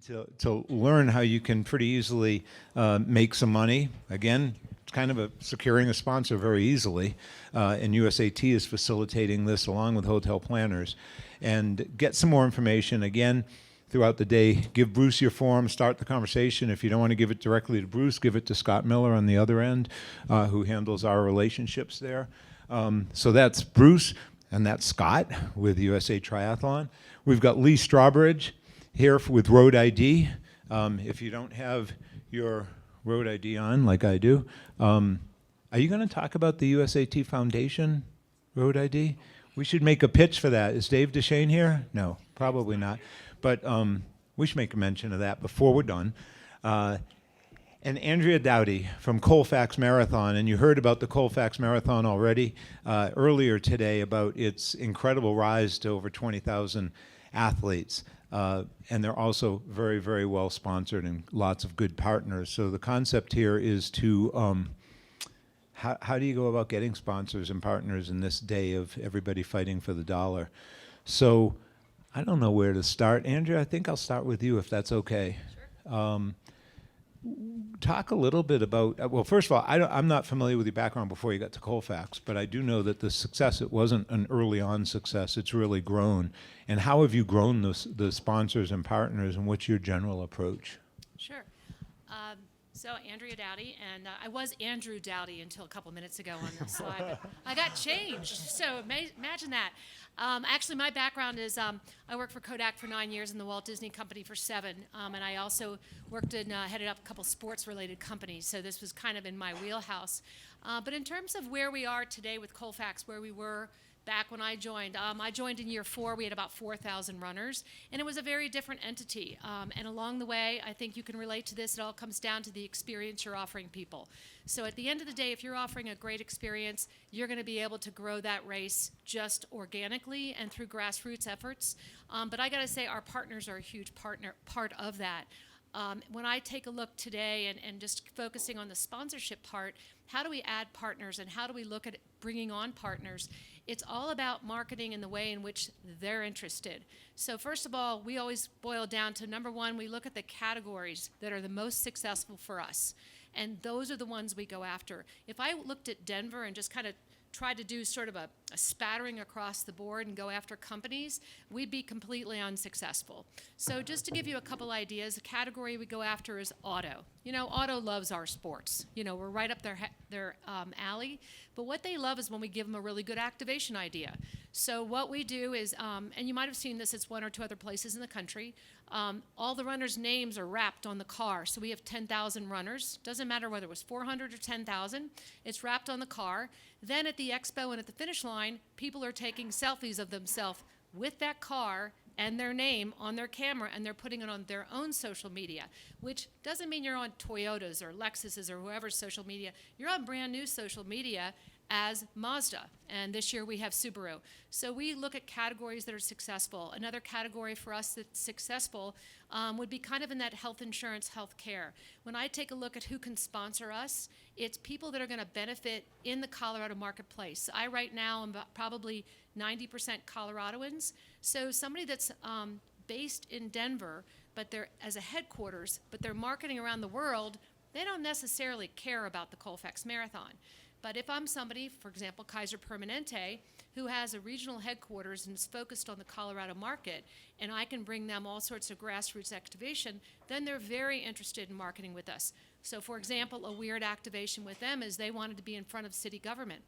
to learn how you can pretty easily make some money. Again, it's kind of securing a sponsor very easily, and USAT is facilitating this along with hotel planners. And get some more information. Again, throughout the day, give Bruce your form, start the conversation. If you don't want to give it directly to Bruce, give it to Scott Miller on the other end, who handles our relationships there. So that's Bruce, and that's Scott with USA Triathlon. We've got Lee Strawbridge here with Road ID. If you don't have your Road ID on, like I do, are you going to talk about the USAT Foundation Road ID? We should make a pitch for that. Is Dave Deshane here? No, probably not. But we should make a mention of that before we're done. And Andrea Dowdy from Colfax Marathon, and you heard about the Colfax Marathon already earlier today about its incredible rise to over 20,000 athletes. And they're also very, very well sponsored and lots of good partners. So the concept here is to, how do you go about getting sponsors and partners in this day of everybody fighting for the dollar? So I don't know where to start. Andrea, I think I'll start with you if that's okay. Sure. Talk a little bit about, well, first of all, I'm not familiar with your background before you got to Colfax, but I do know that the success, it wasn't an early on success, it's really grown. And how have you grown the sponsors and partners, and what's your general approach? Sure. So Andrea Dowdy, and I was Andrew Dowdy until a couple minutes ago on the slide, but I got changed, so imagine that. Actually, my background is I worked for Kodak for 9 years and the Walt Disney Company for 7, and I also worked and headed up a couple sports-related companies, so this was kind of in my wheelhouse. But in terms of where we are today with Colfax, where we were back when I joined in year 4. We had about 4,000 runners, and it was a very different entity. And along the way, I think you can relate to this. It all comes down to the experience you're offering people. So at the end of the day, if you're offering a great experience, you're going to be able to grow that race just organically and through grassroots efforts. But I got to say, our partners are a huge part of that. When I take a look today and just focusing on the sponsorship part, how do we add partners and how do we look at bringing on partners? It's all about marketing in the way in which they're interested. So first of all, we always boil down to number one, we look at the categories that are the most successful for us. And those are the ones we go after. If I looked at Denver and just kind of tried to do sort of a spattering across the board and go after companies, we'd be completely unsuccessful. So just to give you a couple ideas, the category we go after is auto. You know, auto loves our sports. You know, we're right up their alley. But what they love is when we give them a really good activation idea. So what we do is, and you might have seen this, it's one or two other places in the country, all the runners' names are wrapped on the car. So we have 10,000 runners. Doesn't matter whether it was 400 or 10,000. It's wrapped on the car. Then at the expo and at the finish line, people are taking selfies of themselves with that car and their name on their camera, and they're putting it on their own social media, which doesn't mean you're on Toyota's or Lexus's or whoever's social media. You're on brand new social media as Mazda, and this year we have Subaru. So we look at categories that are successful. Another category for us that's successful would be kind of in that health insurance, health care. When I take a look at who can sponsor us, it's people that are going to benefit in the Colorado marketplace. I right now am probably 90% Coloradoans, so somebody that's based in Denver, but they're as a headquarters, but they're marketing around the world, they don't necessarily care about the Colfax Marathon. But if I'm somebody, for example, Kaiser Permanente, who has a regional headquarters and is focused on the Colorado market, and I can bring them all sorts of grassroots activation, then they're very interested in marketing with us. So, for example, a weird activation with them is they wanted to be in front of city government.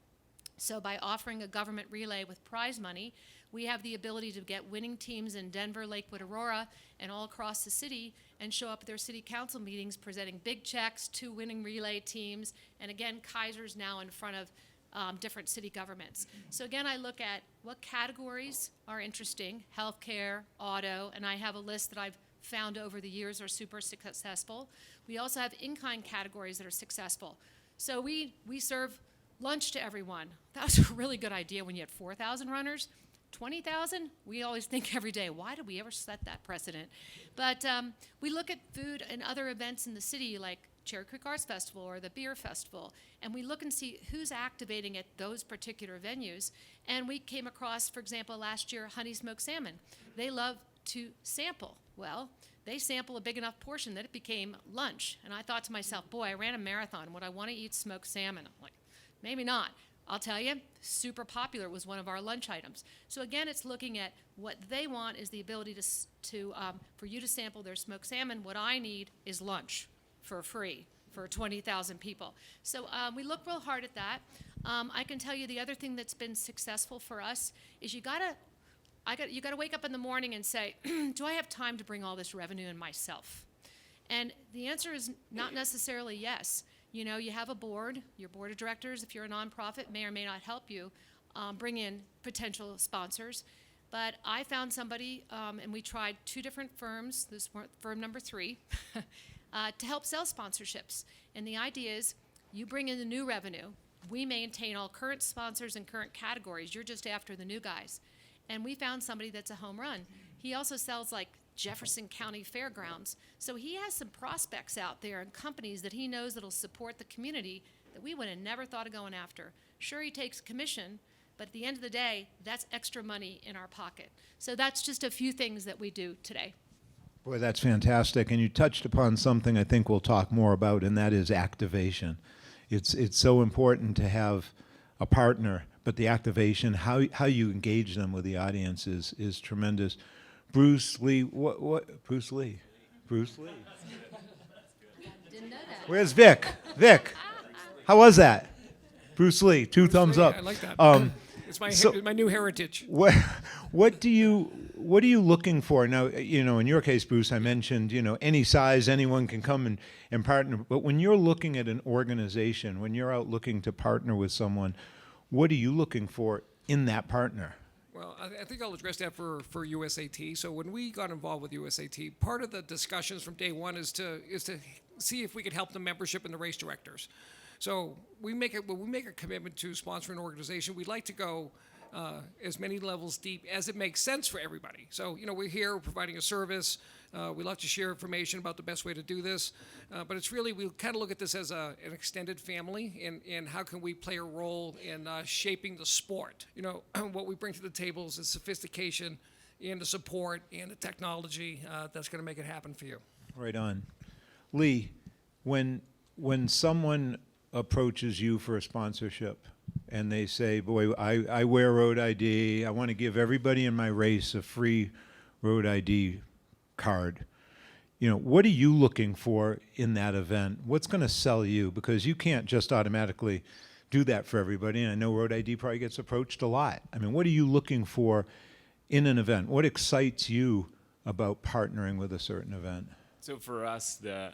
So by offering a government relay with prize money, we have the ability to get winning teams in Denver, Lakewood, Aurora, and all across the city and show up at their city council meetings presenting big checks to winning relay teams. And again, Kaiser's now in front of different city governments. So again, I look at what categories are interesting, healthcare, auto, and I have a list that I've found over the years are super successful. We also have in-kind categories that are successful. So we serve lunch to everyone. That was a really good idea when you had 4,000 runners. 20,000, we always think every day, why did we ever set that precedent? But we look at food and other events in the city like Cherry Creek Arts Festival or the Beer Festival, and we look and see who's activating at those particular venues. And we came across, for example, last year, Honey Smoked Salmon. They love to sample. Well, they sample a big enough portion that it became lunch. And I thought to myself, boy, I ran a marathon. Would I want to eat smoked salmon? I'm like, maybe not. I'll tell you, super popular was one of our lunch items. So again, it's looking at what they want is the ability for you to sample their smoked salmon. What I need is lunch for free for 20,000 people. So we look real hard at that. I can tell you the other thing that's been successful for us is you gotta wake up in the morning and say, do I have time to bring all this revenue in myself? And the answer is not necessarily yes. You know, you have a board, your board of directors, if you're a nonprofit, may or may not help you bring in potential sponsors. But I found somebody, and we tried 2 different firms, this firm number 3, to help sell sponsorships. And the idea is you bring in the new revenue. We maintain all current sponsors and current categories. You're just after the new guys. And we found somebody that's a home run. He also sells like Jefferson County Fairgrounds. So he has some prospects out there and companies that he knows that'll support the community that we would have never thought of going after. Sure, he takes commission, but at the end of the day, that's extra money in our pocket. So that's just a few things that we do today. Boy, that's fantastic. And you touched upon something I think we'll talk more about, and that is activation. It's so important to have a partner, but the activation, how you engage them with the audience is tremendous. Bruce Lee, Bruce Lee? Bruce Lee. Didn't know that. Where's Vic? Vic, how was that? Bruce Lee, 2 thumbs up. I like that. It's my new heritage. What are you looking for now? You know, in your case, Bruce, I mentioned, you know, any size, anyone can come and partner. But when you're looking at an organization, when you're out looking to partner with someone, what are you looking for in that partner? Well, I think I'll address that for USAT. So when we got involved with USAT, part of the discussions from day one is to see if we could help the membership and the race directors. So when we make a commitment to sponsor an organization, we'd like to go as many levels deep as it makes sense for everybody. So, you know, we're here providing a service. We love to share information about the best way to do this. But it's really, we kind of look at this as an extended family and how can we play a role in shaping the sport. You know, what we bring to the table is the sophistication and the support and the technology that's going to make it happen for you. Right on. Lee, when someone approaches you for a sponsorship and they say, boy, I wear road ID, I want to give everybody in my race a free road ID card. You know, what are you looking for in that event? What's going to sell you? Because you can't just automatically do that for everybody. And I know road ID probably gets approached a lot. I mean, what are you looking for in an event? What excites you about partnering with a certain event? So for us, the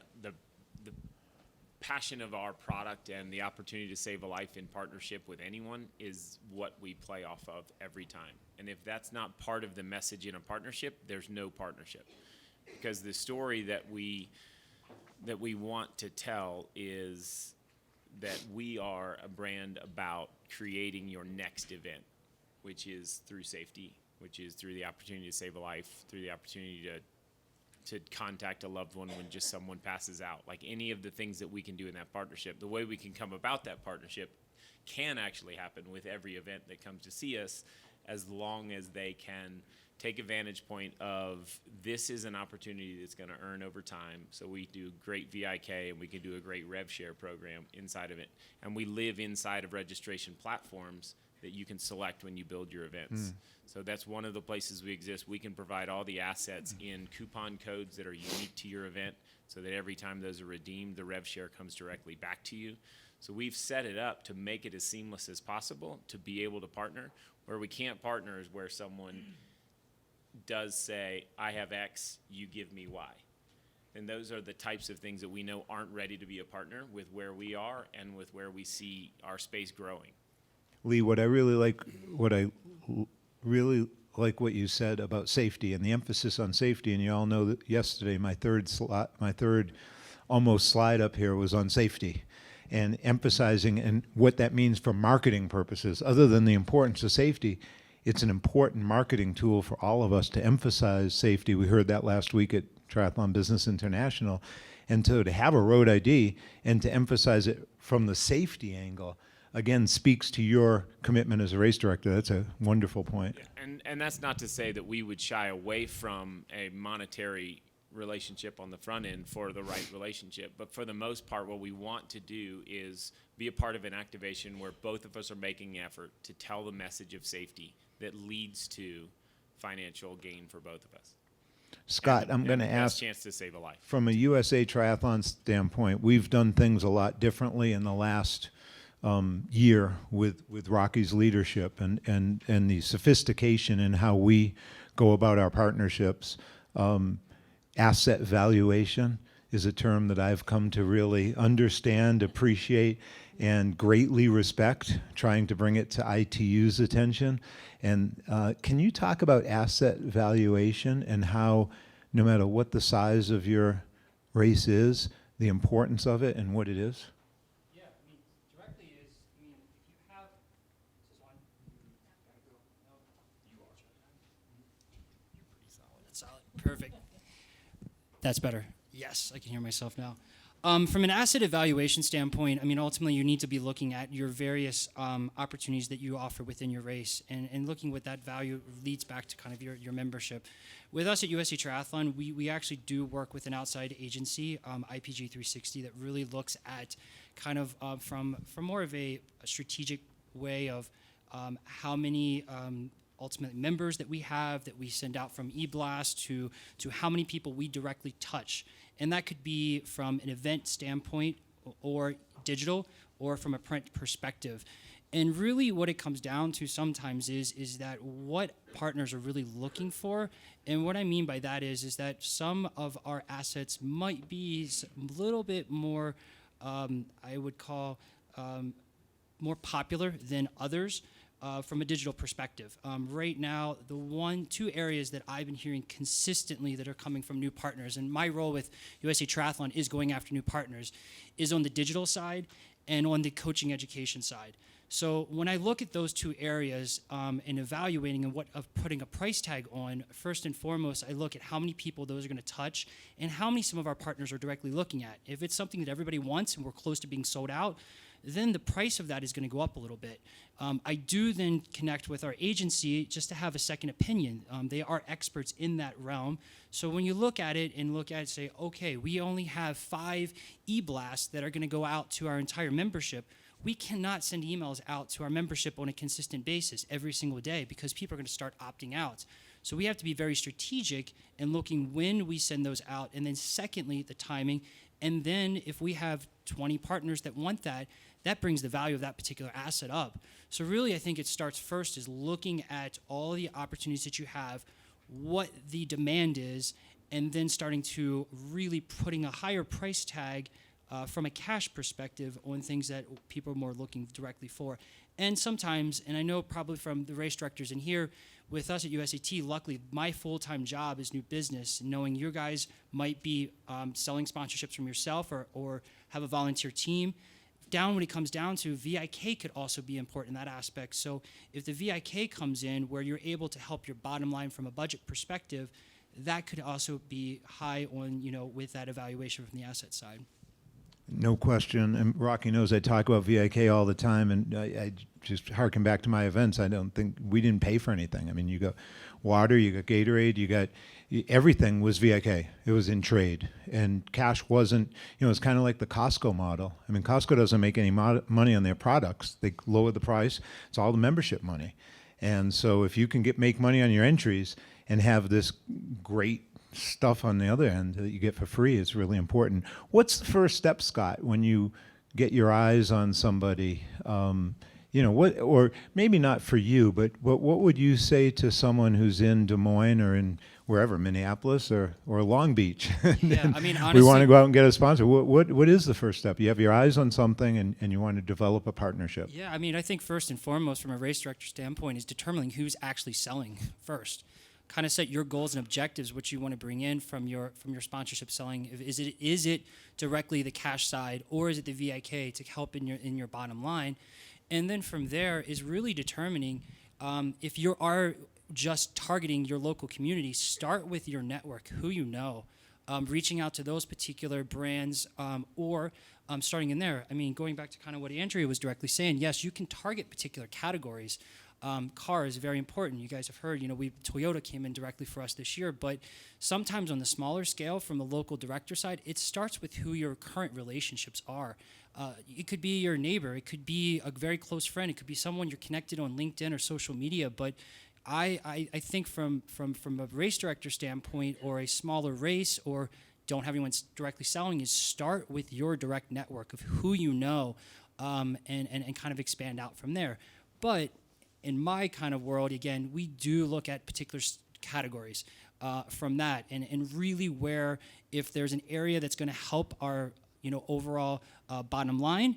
passion of our product and the opportunity to save a life in partnership with anyone is what we play off of every time. And if that's not part of the message in a partnership, there's no partnership. Because the story that we want to tell is that we are a brand about creating your next event, which is through safety, which is through the opportunity to save a life, through the opportunity to contact a loved one when just someone passes out. Like any of the things that we can do in that partnership, the way we can come about that partnership can actually happen with every event that comes to see us, as long as they can take a vantage point of this is an opportunity that's going to earn over time. So we do great VIK and we can do a great rev share program inside of it. And we live inside of registration platforms that you can select when you build your events. So that's one of the places we exist. We can provide all the assets in coupon codes that are unique to your event so that every time those are redeemed, the rev share comes directly back to you. So we've set it up to make it as seamless as possible to be able to partner. Where we can't partner is where someone does say, I have X, you give me Y. And those are the types of things that we know aren't ready to be a partner with where we are and with where we see our space growing. Lee, what I really like what you said about safety and the emphasis on safety, and you all know that yesterday my third almost slide up here was on safety and emphasizing and what that means for marketing purposes. Other than the importance of safety, it's an important marketing tool for all of us to emphasize safety. We heard that last week at Triathlon Business International. And to have a road ID and to emphasize it from the safety angle, again, speaks to your commitment as a race director. That's a wonderful point. Yeah. And that's not to say that we would shy away from a monetary relationship on the front end for the right relationship. But for the most part, what we want to do is be a part of an activation where both of us are making effort to tell the message of safety that leads to financial gain for both of us. Scott, I'm going to And the best ask, chance to save a life. from a USA Triathlon standpoint, we've done things a lot differently in the last year with Rocky's leadership and the sophistication in how we go about our partnerships. Asset valuation is a term that I've come to really understand, appreciate, and greatly respect, trying to bring it to ITU's attention. And can you talk about asset valuation and how, no matter what the size of your race is, the importance of it and what it is? Yeah, I mean, directly is, I mean, if you have, this is on, gotta go, no, you are. You're pretty solid. That's solid, perfect. That's better. Yes, I can hear myself now. From an asset evaluation standpoint, I mean, ultimately you need to be looking at your various opportunities that you offer within your race and looking what that value leads back to kind of your membership. With us at USA Triathlon, we actually do work with an outside agency, IPG 360, that really looks at kind of from more of a strategic way of how many ultimate members that we have that we send out from eBlast to how many people we directly touch. And that could be from an event standpoint or digital or from a print perspective. And really what it comes down to sometimes is that what partners are really looking for. And what I mean by that is that some of our assets might be a little bit more, I would call, more popular than others. From a digital perspective. Right now, two areas that I've been hearing consistently that are coming from new partners, and my role with USA Triathlon is going after new partners, is on the digital side and on the coaching education side. So when I look at those two areas and evaluating and of putting a price tag on, first and foremost, I look at how many people those are going to touch and how many some of our partners are directly looking at. If it's something that everybody wants and we're close to being sold out, then the price of that is going to go up a little bit. I do then connect with our agency just to have a second opinion. They are experts in that realm. So when you look at it and say, okay, we only have 5 e-blasts that are going to go out to our entire membership, we cannot send emails out to our membership on a consistent basis every single day because people are going to start opting out. So we have to be very strategic in looking when we send those out, and then secondly, the timing. And then if we have 20 partners that want that, that brings the value of that particular asset up. So really, I think it starts first is looking at all the opportunities that you have, what the demand is, and then starting to really putting a higher price tag from a cash perspective on things that people are more looking directly for. And sometimes, and I know probably from the race directors in here, with us at USAT, luckily, my full-time job is new business, knowing you guys might be selling sponsorships from yourself or have a volunteer team. When it comes down to VIK could also be important in that aspect. So if the VIK comes in where you're able to help your bottom line from a budget perspective, that could also be high on, with that evaluation from the asset side. No question. And Rocky knows I talk about VIK all the time, and I just harken back to my events. I don't think we didn't pay for anything. I mean, you got water, you got Gatorade, you got everything was VIK. It was in trade, and cash wasn't. It's kind of like the Costco model. I mean, Costco doesn't make any money on their products. They lower the price. It's all the membership money, and so if you can make money on your entries and have this great stuff on the other end that you get for free, is really important. What's the first step, Scott, when you get your eyes on somebody? What, or maybe not for you, but what would you say to someone who's in Des Moines or in wherever, Minneapolis or Long Beach? Yeah, I mean, honestly, we want to go out and get a sponsor. What is the first step? You have your eyes on something and you want to develop a partnership. Yeah, I mean, I think first and foremost, from a race director standpoint, is determining who's actually selling first. Kind of set your goals and objectives, what you want to bring in from your sponsorship selling. Is it directly the cash side, or is it the VIK to help in your bottom line? And then from there is really determining if you are just targeting your local community. Start with your network, who you know, reaching out to those particular brands, or starting in there. I mean, going back to kind of what Andrea was directly saying, yes, you can target particular categories. car is very important. You guys have heard, Toyota came in directly for us this year, but sometimes on the smaller scale from the local director side, it starts with who your current relationships are. It could be your neighbor, it could be a very close friend, it could be someone you're connected on LinkedIn or social media, but I think from a race director standpoint or a smaller race or don't have anyone directly selling is start with your direct network of who you know and kind of expand out from there. But in my kind of world, again, we do look at particular categories from that and really where if there's an area that's going to help our overall bottom line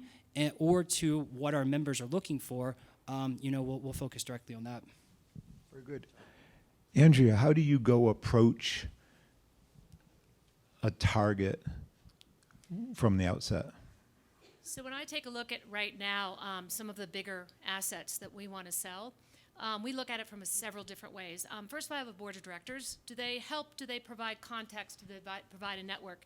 or to what our members are looking for, we'll focus directly on that. Very good. Andrea, how do you go approach a target from the outset? So when I take a look at right now some of the bigger assets that we want to sell, we look at it from several different ways. First of all, I have a board of directors. Do they help? Do they provide context? Do they provide a network?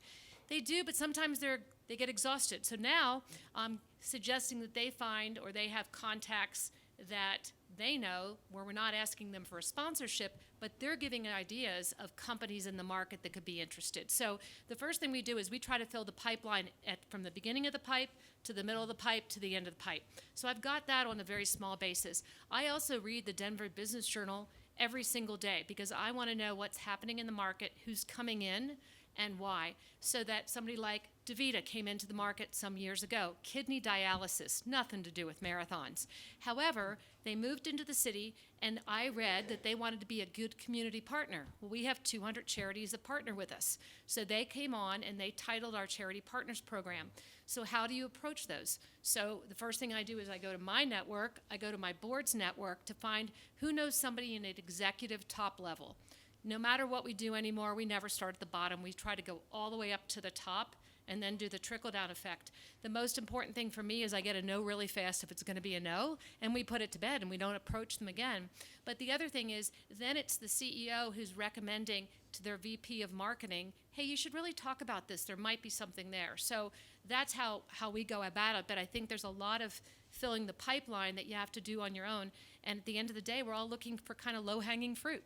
They do, but sometimes they get exhausted. So now I'm suggesting that they find or they have contacts that they know where we're not asking them for a sponsorship, but they're giving ideas of companies in the market that could be interested. So the first thing we do is we try to fill the pipeline from the beginning of the pipe to the middle of the pipe to the end of the pipe. So I've got that on a very small basis. I also read the Denver Business Journal every single day because I want to know what's happening in the market, who's coming in, and why. So that somebody like DaVita came into the market some years ago. Kidney dialysis, nothing to do with marathons. However, they moved into the city, and I read that they wanted to be a good community partner. Well, we have 200 charities that partner with us. So they came on, and they titled our Charity Partners Program. So how do you approach those? So the first thing I do is I go to my network, I go to my board's network to find who knows somebody in an executive top level. No matter what we do anymore, we never start at the bottom. We try to go all the way up to the top and then do the trickle-down effect. The most important thing for me is I get a no really fast if it's going to be a no, and we put it to bed and we don't approach them again. But the other thing is then it's the CEO who's recommending to their VP of marketing, hey, you should really talk about this. There might be something there. So that's how we go about it. But I think there's a lot of filling the pipeline that you have to do on your own. And at the end of the day, we're all looking for kind of low-hanging fruit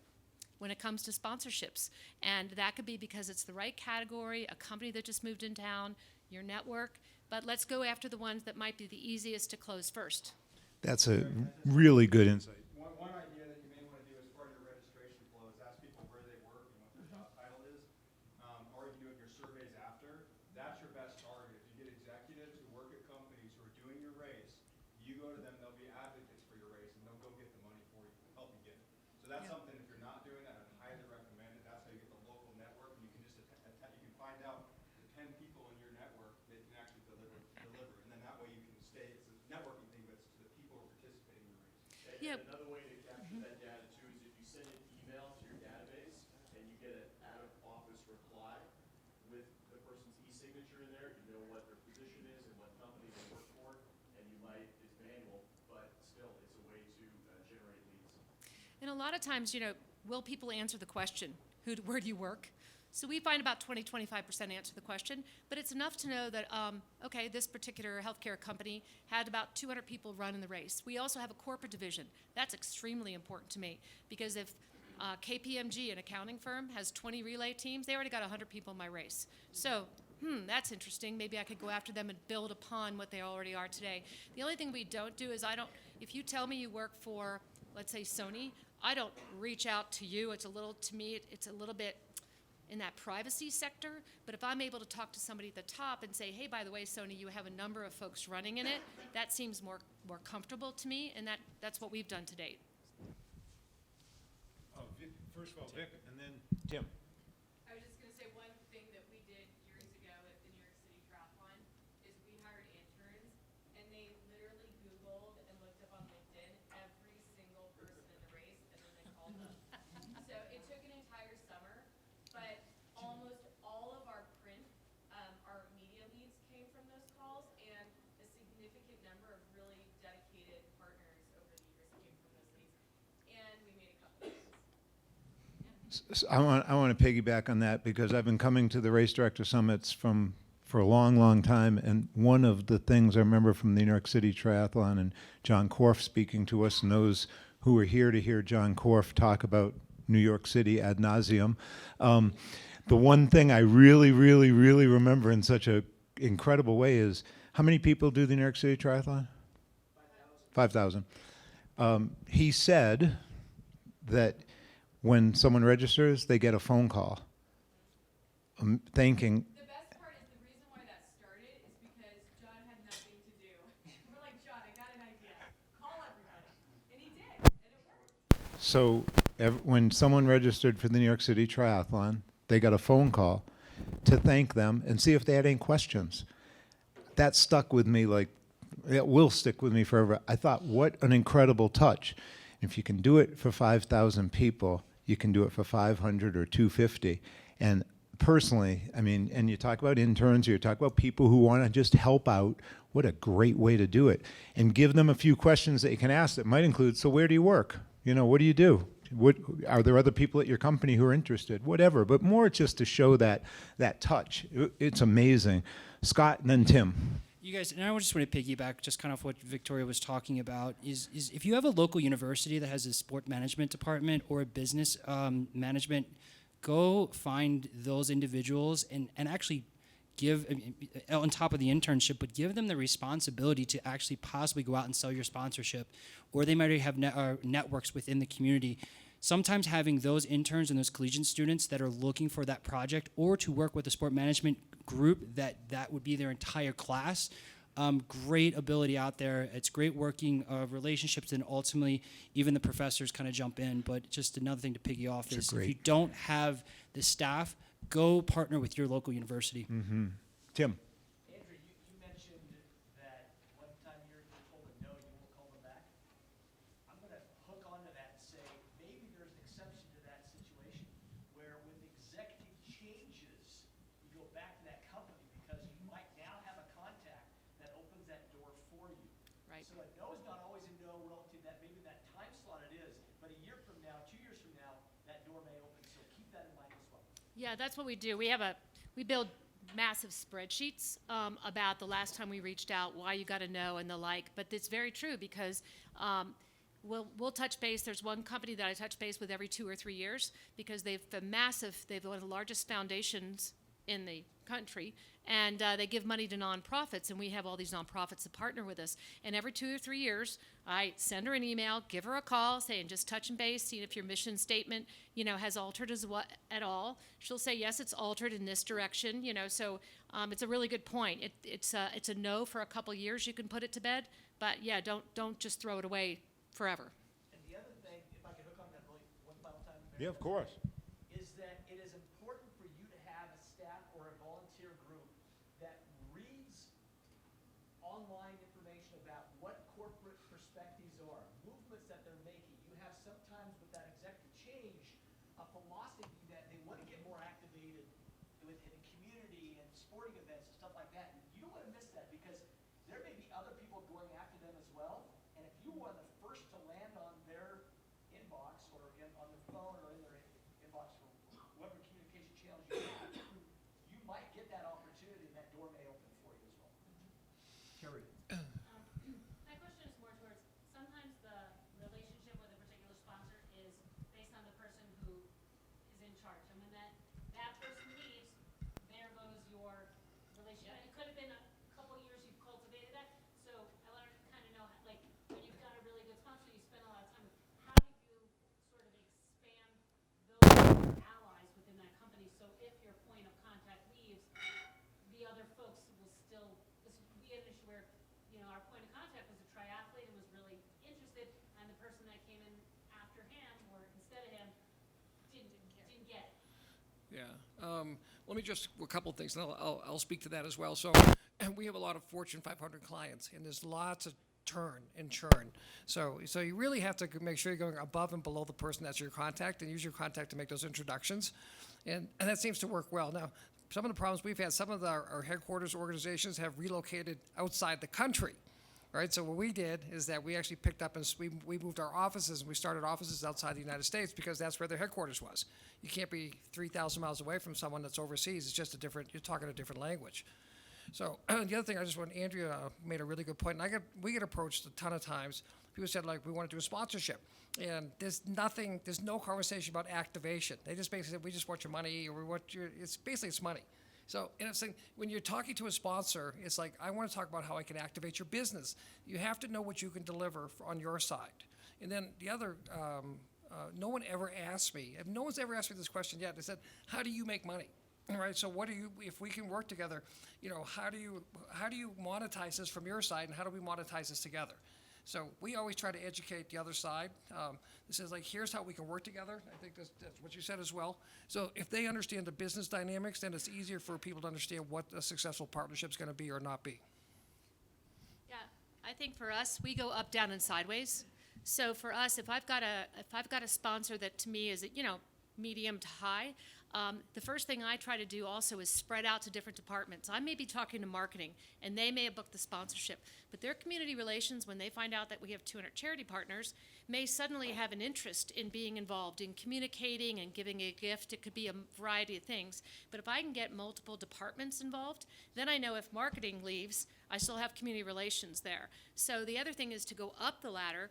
when it comes to sponsorships. And that could be because it's the right category, a company that just moved in town, your network. But let's go after the ones that might be the easiest to close first. That's a really good insight. One idea that you may want to do as part of your registration flow is ask people where they work and what their job title is, or you can do it in your surveys after. That's your best target. If you get executives who work at companies who are doing your race, you go to them, they'll be advocates for your race, and they'll go get the money for you, help you get it. So that's something, if you're not doing that, I'd highly recommend it. That's how you get the local network, and you can just you can find out the 10 people in your network that can actually deliver, and then that way you can stay. It's a networking thing, but it's to the people who are participating in your race. Yeah. Another way to capture that data too is if you send an email to your database and you get an out-of-office reply with the person's e-signature in there, you know what their position is and what company they work for, and you might, it's manual, but still it's a way to generate leads. And a lot of times, will people answer the question, where do you work? So we find about 20-25% answer the question, but it's enough to know that, okay, this particular healthcare company had about 200 people run in the race. We also have a corporate division. That's extremely important to me because if KPMG, an accounting firm, has 20 relay teams, they already got 100 people in my race. So, that's interesting. Maybe I could go after them and build upon what they already are today. The only thing we don't do is if you tell me you work for, let's say, Sony, I don't reach out to you. It's a little bit in that privacy sector, but if I'm able to talk to somebody at the top and say, hey, by the way, Sony, you have a number of folks running in it, that seems more comfortable to me, and that's what we've done to date. Oh, Vic, first of all, Vic, and then Tim. I was just going to say one thing that we did years ago at the New York City Triathlon is we hired interns, and they literally Googled and looked up on LinkedIn every single person in the race, and then they called them. So it took an entire summer, but almost all of our print, our media leads came from those calls, and a significant number of really dedicated partners over the years came from those leads, and we made a couple of friends. I want to piggyback on that because I've been coming to the race director summits for a long, long time, and one of the things I remember from the New York City Triathlon and John Korf speaking to us and those who are here to hear John Korff talk about New York City ad nauseum. The one thing I really, really, really remember in such an incredible way is how many people do the New York City Triathlon? 5,000. He said that when someone registers, they get a phone call thanking. The best part is the reason why that started is because John had nothing to do. We're like, John, I got an idea. Call everybody. And he did, and it worked. So when someone registered for the New York City Triathlon, they got a phone call to thank them and see if they had any questions. That stuck with me, like, it will stick with me forever. I thought, what an incredible touch. If you can do it for 5,000 people, you can do it for 500 or 250. And personally, I mean, and you talk about interns, or you talk about people who want to just help out, what a great way to do it. And give them a few questions that you can ask that might include, so where do you work? You know, what do you do? What, are there other people at your company who are interested? Whatever, but more just to show that touch. It's amazing. Scott and then Tim. You guys, and I just want to piggyback just kind of what Victoria was talking about, is if you have a local university that has a sport management department or a business management, go find those individuals and actually give, on top of the internship, but give them the responsibility to actually possibly go out and sell your sponsorship, or they might already have networks within the community. Sometimes having those interns and those collegiate students that are looking for that project, or to work with a sport management group that would be their entire class, great ability out there. It's great working relationships, and ultimately even the professors kind of jump in. But just another thing to piggy off is if you don't have the staff, go partner with your local university. Mm-hmm. Tim. Andrew, you mentioned that one time you're told a no, you won't call them back. I'm going to hook onto that and say maybe there's an exception to that situation where with executive changes, you go back to that company because you might now have a contact that opens that door for you. Right. So a no is not always a no relative to that, maybe that time slot it is, but a year from now, 2 years from now, that door may open. So keep that in mind as well. Yeah, that's what we do. We build massive spreadsheets about the last time we reached out, why you got to know, and the like. But it's very true because we'll touch base. There's one company that I touch base with every 2 or 3 years because they've one of the largest foundations in the country, and they give money to nonprofits, and we have all these nonprofits that partner with us. And every 2 or 3 years, I send her an email, give her a call, saying just touching base, seeing if your mission statement, has altered at all. She'll say yes, it's altered in this direction, So it's a really good point. It's a no for a couple years. You can put it to bed, but yeah, don't just throw it away forever. And the other thing, if I could hook on that really one final time. Yeah, of course. Is that it is important for you to have a staff or a volunteer group that reads online information about what corporate perspectives are, movements that they're making. You have sometimes with that executive change a philosophy that they want to get more activated within the community and sporting events and stuff like that. And you don't want to miss that because there may be other people going after them as well. And if you are the first to land on their inbox or on their phone or in their inbox or whatever communication channels you have, you might get that opportunity and that door may open for you as well. Terry. My question is more towards, sometimes the relationship with a particular sponsor is based on the person who is in charge. And when that person leaves, there goes your relationship. And it could have been a couple years you've cultivated that. So I wanted to kind of know, like, when you've got a really good sponsor, you spend a lot of time with, how do you sort of expand those allies within that company? So if your point of contact leaves, the other folks will still, because we had an issue where, our point of contact was a triathlete and was really interested, and the person that came in after him or instead of him didn't get it. Yeah. Let me just, a couple of things, and I'll speak to that as well. So we have a lot of Fortune 500 clients, and there's lots of turn and churn. So you really have to make sure you're going above and below the person that's your contact and use your contact to make those introductions. And that seems to work well. Now, some of the problems we've had, some of our headquarters organizations have relocated outside the country. Right, so what we did is that we actually picked up and we moved our offices and we started offices outside the United States because that's where their headquarters was. You can't be 3,000 miles away from someone that's overseas. It's just you're talking a different language. So the other thing I just want, Andrea made a really good point, and we get approached a ton of times people said, like, we want to do a sponsorship. And there's no conversation about activation. They just basically said, we just want your money, or we want your, it's money. So, and it's like, when you're talking to a sponsor, it's like, I want to talk about how I can activate your business. You have to know what you can deliver on your side. And then the other, no one ever asked me, if no one's ever asked me this question yet, they said, how do you make money? All right, so what do you, if we can work together, how do you monetize this from your side, and how do we monetize this together? So we always try to educate the other side. This is like, here's how we can work together. I think that's what you said as well. So if they understand the business dynamics, then it's easier for people to understand what a successful partnership is going to be or not be. Yeah, I think for us, we go up, down, and sideways. So for us, if I've got a sponsor that to me is, medium to high, the first thing I try to do also is spread out to different departments. I may be talking to marketing, and they may have booked the sponsorship, but their community relations, when they find out that we have 200 charity partners, may suddenly have an interest in being involved in communicating and giving a gift. It could be a variety of things. But if I can get multiple departments involved, then I know if marketing leaves, I still have community relations there. So the other thing is to go up the ladder.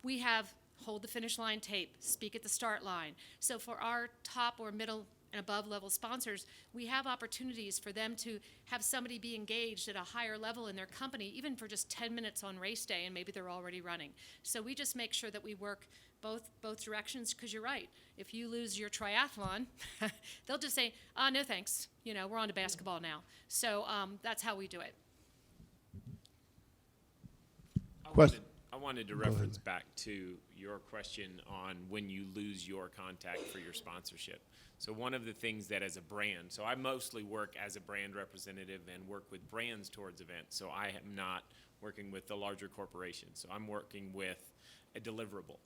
We have hold the finish line tape, speak at the start line. So for our top or middle and above level sponsors, we have opportunities for them to have somebody be engaged at a higher level in their company, even for just 10 minutes on race day, and maybe they're already running. So we just make sure that we work both directions, because you're right. If you lose your triathlon, they'll just say, no thanks, we're on to basketball now. So that's how we do it. I wanted to reference back to your question on when you lose your contact for your sponsorship. So one of the things that as a brand, so I mostly work as a brand representative and work with brands towards events. So I am not working with the larger corporations. So I'm working with a deliverable.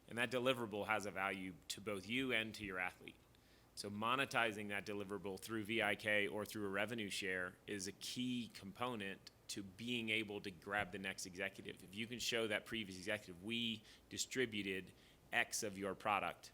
And that deliverable has a value to both you and to your athlete. So monetizing that deliverable through VIK or through a revenue share is a key component to being able to grab the next executive. If you can show that previous executive, we distributed X of your product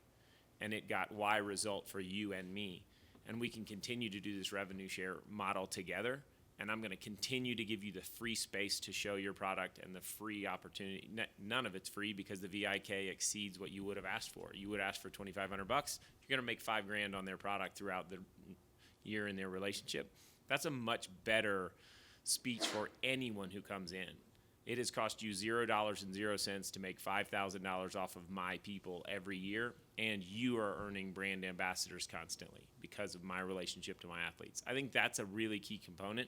and it got Y result for you and me, and we can continue to do this revenue share model together, and I'm going to continue to give you the free space to show your product and the free opportunity. None of it's free because the VIK exceeds what you would have asked for. You would ask for $2,500. You're going to make $5,000 on their product throughout the year in their relationship. That's a much better speech for anyone who comes in. It has cost you $0.00 to make $5,000 off of my people every year, and you are earning brand ambassadors constantly because of my relationship to my athletes. I think that's a really key component.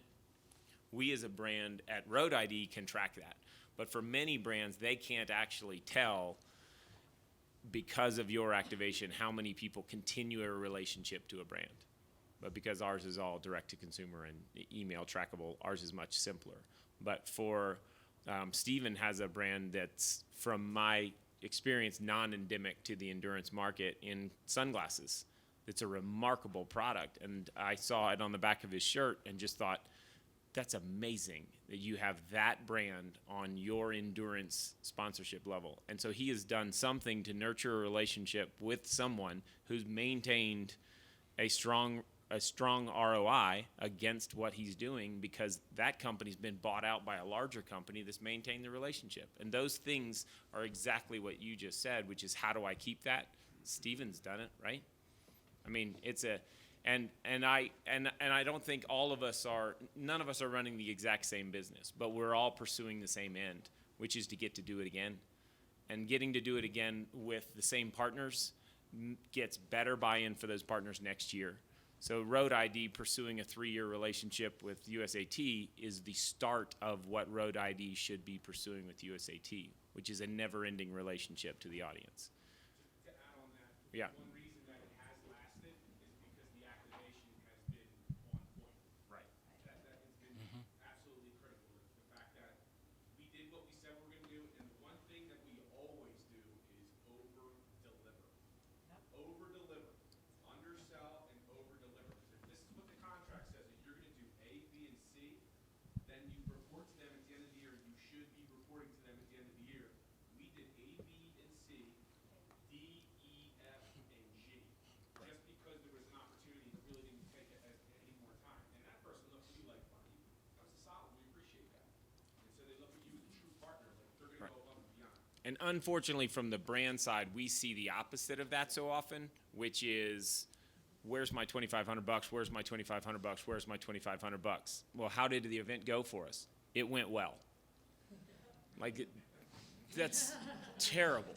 We as a brand at Road ID can track that, but for many brands, they can't actually tell because of your activation how many people continue a relationship to a brand. But because ours is all direct to consumer and email trackable, ours is much simpler. But for Steven has a brand that's, from my experience, non-endemic to the endurance market in sunglasses. It's a remarkable product. And I saw it on the back of his shirt and just thought, that's amazing that you have that brand on your endurance sponsorship level. And so he has done something to nurture a relationship with someone who's maintained a strong ROI against what he's doing, because that company's been bought out by a larger company that's maintained the relationship. And those things are exactly what you just said, which is, how do I keep that? Steven's done it, right? I mean, it's a, and I don't think none of us are running the exact same business, but we're all pursuing the same end, which is to get to do it again. And getting to do it again with the same partners gets better buy-in for those partners next year. So Road ID pursuing a 3-year relationship with USAT is the start of what Road ID should be pursuing with USAT, which is a never-ending relationship to the audience. To add on that, Yeah. one reason that it has lasted is because the activation has been on point. Right. That has been absolutely critical. The fact that we did what we said we were going to do, and the one thing that we always do is over-deliver. Over-deliver. Undersell and over-deliver. If this is what the contract says, that you're going to do A, B, and C, then you report to them at the end of the year. You should be reporting to them at the end of the year. We did A, B, and C, D, E, F, and G. And unfortunately, from the brand side, we see the opposite of that so often, which is, where's my $2,500? Where's my $2,500? Where's my $2,500? Well, how did the event go for us? It went well. That's terrible.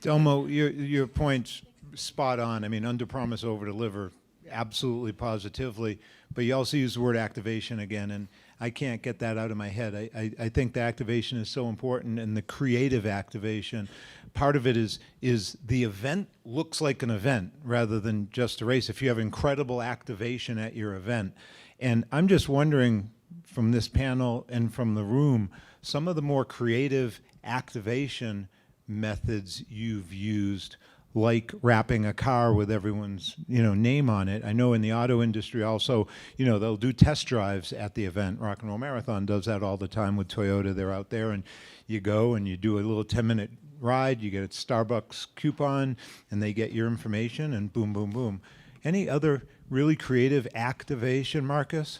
Delmo, your point's spot on. I mean, under promise, over deliver, absolutely, positively. But you also use the word activation again, and I can't get that out of my head. I think the activation is so important, and the creative activation. Part of it is the event looks like an event rather than just a race. If you have incredible activation at your event, and I'm just wondering from this panel and from the room, some of the more creative activation methods you've used, like wrapping a car with everyone's name on it. I know in the auto industry also, they'll do test drives at the event. Rock and Roll Marathon does that all the time with Toyota. They're out there and you go and you do a little 10-minute ride, you get a Starbucks coupon, and they get your information, and boom, boom, boom. Any other really creative activation, Marcus?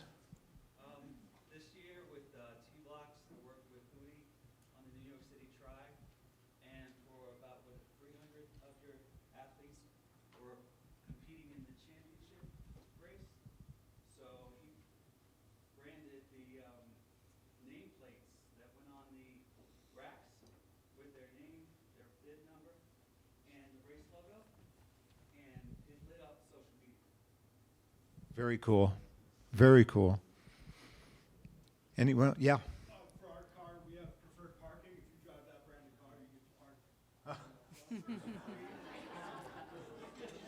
This year with T-Blocks, I worked with Hootie on the New York City Tri, and for about 300 of your athletes were competing in the championship race. So he branded the nameplates that went on the racks with their name, their bid number, and the race logo, and it lit up social media. Very cool. Very cool. Anyone? Yeah. For our car, we have preferred parking. If you drive that branded car, you get to park.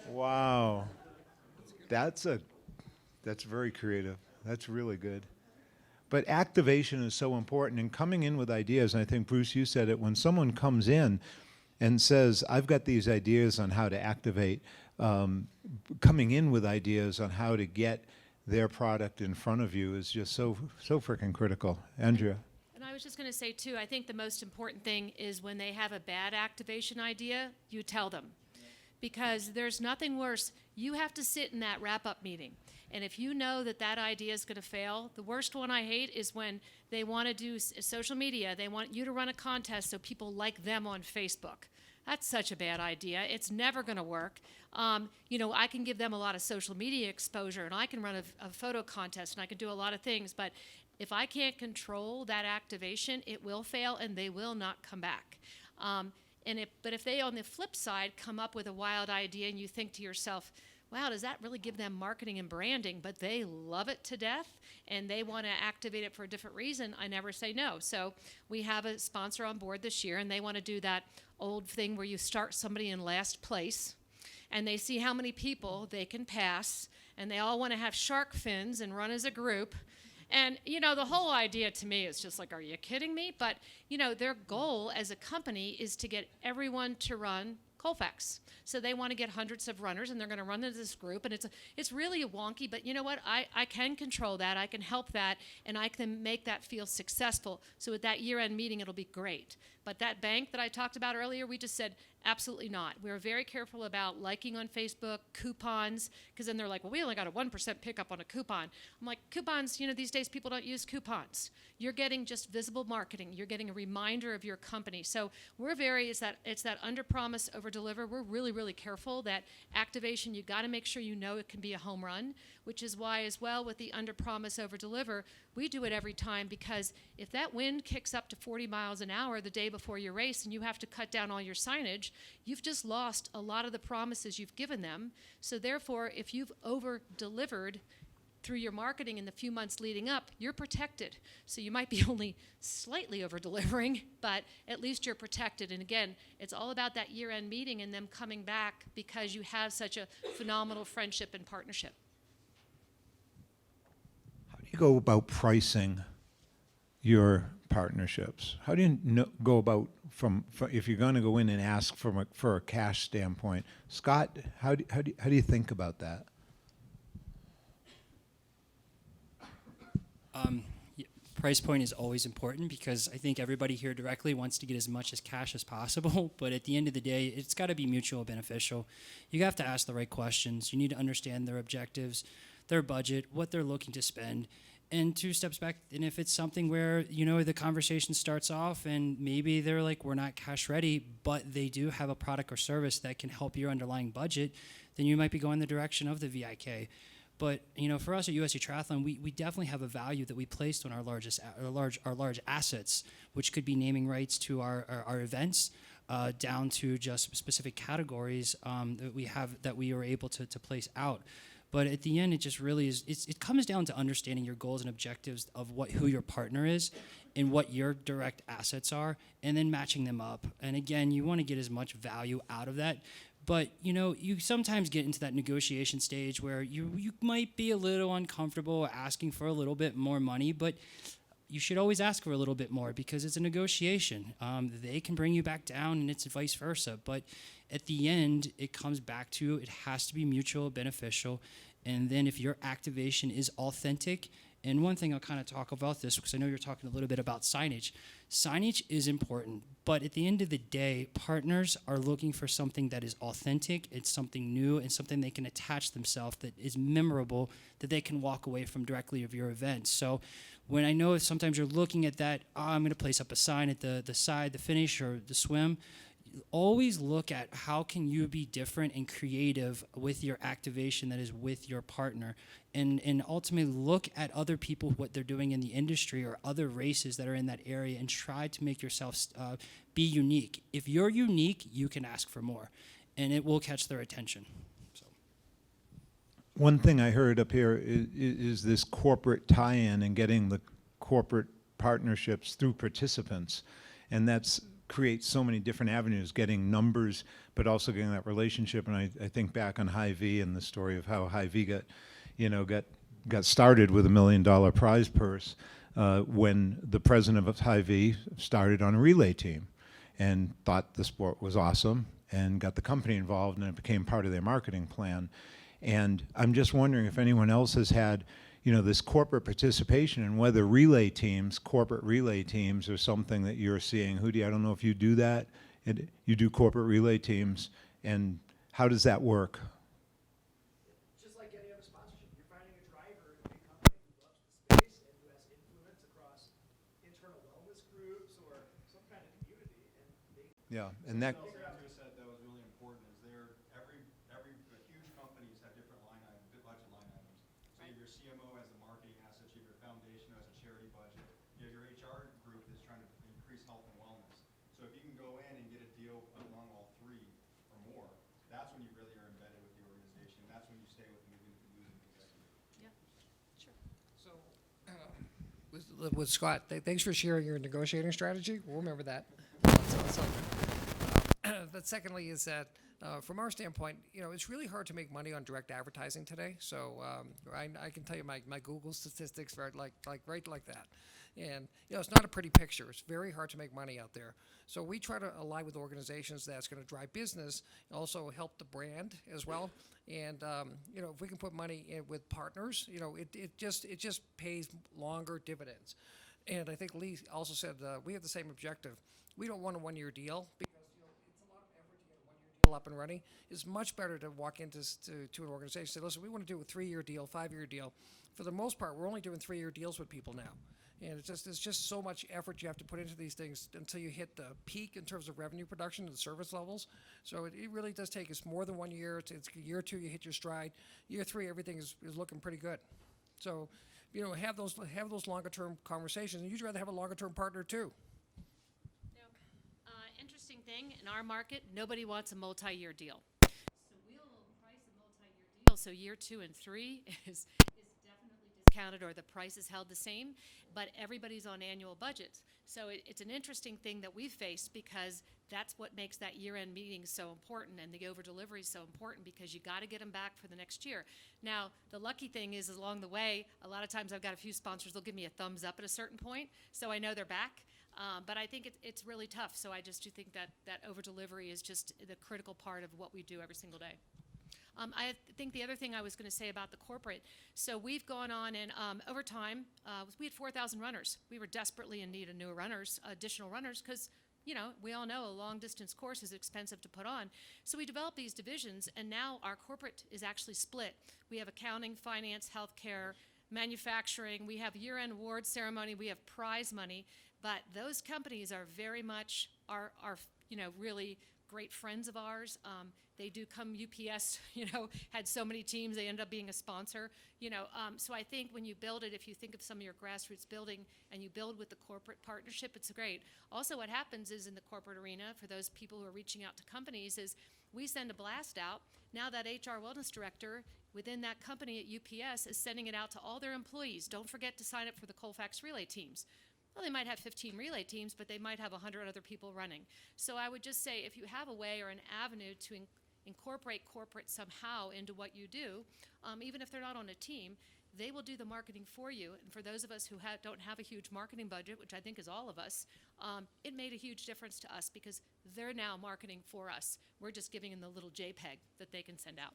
Wow. That's very creative. That's really good. But activation is so important, and coming in with ideas, and I think, Bruce, you said it, when someone comes in and says, I've got these ideas on how to activate, coming in with ideas on how to get their product in front of you is just so freaking critical. Andrea? And I was just going to say, too, I think the most important thing is when they have a bad activation idea, you tell them. Because there's nothing worse. You have to sit in that wrap-up meeting. And if you know that that idea is going to fail, the worst one I hate is when they want to do social media. They want you to run a contest so people like them on Facebook. That's such a bad idea. It's never going to work. I can give them a lot of social media exposure, and I can run a photo contest, and I can do a lot of things. But if I can't control that activation, it will fail, and they will not come back. But if they, on the flip side, come up with a wild idea, and you think to yourself, wow, does that really give them marketing and branding? But they love it to death, and they want to activate it for a different reason. I never say no. So we have a sponsor on board this year, and they want to do that old thing where you start somebody in last place, and they see how many people they can pass, and they all want to have shark fins and run as a group. And, the whole idea to me is just like, are you kidding me? But, their goal as a company is to get everyone to run Colfax. So they want to get hundreds of runners, and they're going to run into this group. And it's really wonky, but you know what? I can control that. I can help that, and I can make that feel successful. So at that year-end meeting, it'll be great. But that bank that I talked about earlier, we just said, absolutely not. We're very careful about liking on Facebook, coupons, because then they're like, well, we only got a 1% pickup on a coupon. I'm like, coupons, these days people don't use coupons. You're getting just visible marketing. You're getting a reminder of your company. So we're it's that under promise, over deliver. We're really, really careful that activation, you got to make sure it can be a home run, which is why as well with the under promise, over deliver, we do it every time, because if that wind kicks up to 40 miles an hour the day before your race and you have to cut down all your signage, you've just lost a lot of the promises you've given them. So therefore, if you've over-delivered through your marketing in the few months leading up, you're protected. So you might be only slightly over-delivering, but at least you're protected. And again, it's all about that year-end meeting and them coming back because you have such a phenomenal friendship and partnership. How do you go about pricing your partnerships? How do you go about from if you're going to go in and ask for a cash standpoint? Scott, how do you think about that? Price point is always important because I think everybody here directly wants to get as much as cash as possible, but at the end of the day, it's got to be mutual beneficial. You have to ask the right questions. You need to understand their objectives, their budget, what they're looking to spend, and 2 steps back. And if it's something where, you know, the conversation starts off and maybe they're like, we're not cash ready, but they do have a product or service that can help your underlying budget, then you might be going the direction of the VIK. But, you know, for us at USA Triathlon, we definitely have a value that we placed on our large assets, which could be naming rights to our events, down to just specific categories that we were able to place out. But at the end, it just really is. It comes down to understanding your goals and objectives of who your partner is, and what your direct assets are, and then matching them up. And again, you want to get as much value out of that. But you know, you sometimes get into that negotiation stage where you might be a little uncomfortable asking for a little bit more money, but you should always ask for a little bit more because it's a negotiation. They can bring you back down, and it's vice versa. But at the end, it comes back to it has to be mutual beneficial. And then if your activation is authentic, and one thing I'll kind of talk about this because I know you're talking a little bit about signage. Signage is important, but at the end of the day, partners are looking for something that is authentic, it's something new, and something they can attach themselves that is memorable, that they can walk away from directly of your event. So when I know sometimes you're looking at that, I'm going to place up a sign at the side, the finish, or the swim, always look at how can you be different and creative with your activation that is with your partner, and ultimately look at other people, what they're doing in the industry or other races that are in that area, and try to make yourself be unique. If you're unique, you can ask for more, and it will catch their attention. So. One thing I heard up here is this corporate tie-in and getting the corporate partnerships through participants, and that's creates so many different avenues, getting numbers, but also getting that relationship. And I think back on Hy-Vee and the story of how Hy-Vee got started with $1 million prize purse when the president of Hy-Vee started on a relay team and thought the sport was awesome and got the company involved, and it became part of their marketing plan. And I'm just wondering if anyone else has had, you know, this corporate participation, and whether corporate relay teams are something that you're seeing. Hootie, I don't know if you do that. You do corporate relay teams, and how does that work? Just like any other sponsorship, you're finding a driver in a big company who loves the space and who has influence across internal wellness groups or some kind of community, and they Yeah, and that. Something else Andrew said that was really important is every huge companies have different budget line items. So you have your CMO as a marketing asset, you have your foundation as a charity budget, you have your HR group that's trying to increase health and wellness. So if you can go in and get a deal among all three or more, that's when you really are embedded with the organization. That's when you stay with the moving executive. Yeah, sure. So, with Scott, thanks for sharing your negotiating strategy. We'll remember that. But secondly is that from our standpoint, you know, it's really hard to make money on direct advertising today. So I can tell you my Google statistics right like that. And, you know, it's not a pretty picture. It's very hard to make money out there. So we try to align with organizations that's going to drive business and also help the brand as well. And, you know, if we can put money in with partners, you know, it just pays longer dividends. And I think Lee also said we have the same objective. We don't want a one-year deal because, you know, it's a lot of effort to get a one-year deal up and running. It's much better to walk into to an organization and say, listen, we want to do a 3-year deal, 5-year deal. For the most part, we're only doing 3-year deals with people now. And it's just so much effort you have to put into these things until you hit the peak in terms of revenue production and service levels. So it really does take us more than 1 year. It's year 2, you hit your stride. Year 3, everything is looking pretty good. So, you know, have those longer term conversations. And you'd rather have a longer term partner too. Interesting thing, in our market, nobody wants a multi-year deal. So we'll price a multi-year deal, so year 2 and 3 is definitely discounted, or the price is held the same, but everybody's on annual budgets. So it's an interesting thing that we've faced, because that's what makes that year-end meeting so important, and the over-delivery is so important, because you got to get them back for the next year. Now, the lucky thing is along the way, a lot of times I've got a few sponsors, they'll give me a thumbs up at a certain point, so I know they're back. But I think it's really tough. So I just do think that over-delivery is just the critical part of what we do every single day. I think the other thing I was going to say about the corporate, so we've gone on and over time, we had 4,000 runners. We were desperately in need of new runners, additional runners, because, you know, we all know a long-distance course is expensive to put on. So we developed these divisions, and now our corporate is actually split. We have accounting, finance, healthcare, manufacturing, we have year-end award ceremony, we have prize money, but those companies are very much really great friends of ours. They do come. UPS, had so many teams, they end up being a sponsor. So I think when you build it, if you think of some of your grassroots building and you build with the corporate partnership, it's great. Also, what happens is in the corporate arena, for those people who are reaching out to companies, is we send a blast out. Now that HR wellness director within that company at UPS is sending it out to all their employees. Don't forget to sign up for the Colfax relay teams. Well, they might have 15 relay teams, but they might have 100 other people running. So I would just say if you have a way or an avenue to incorporate corporate somehow into what you do, even if they're not on a team, they will do the marketing for you. And for those of us who don't have a huge marketing budget, which I think is all of us, it made a huge difference to us because they're now marketing for us. We're just giving them the little JPEG that they can send out.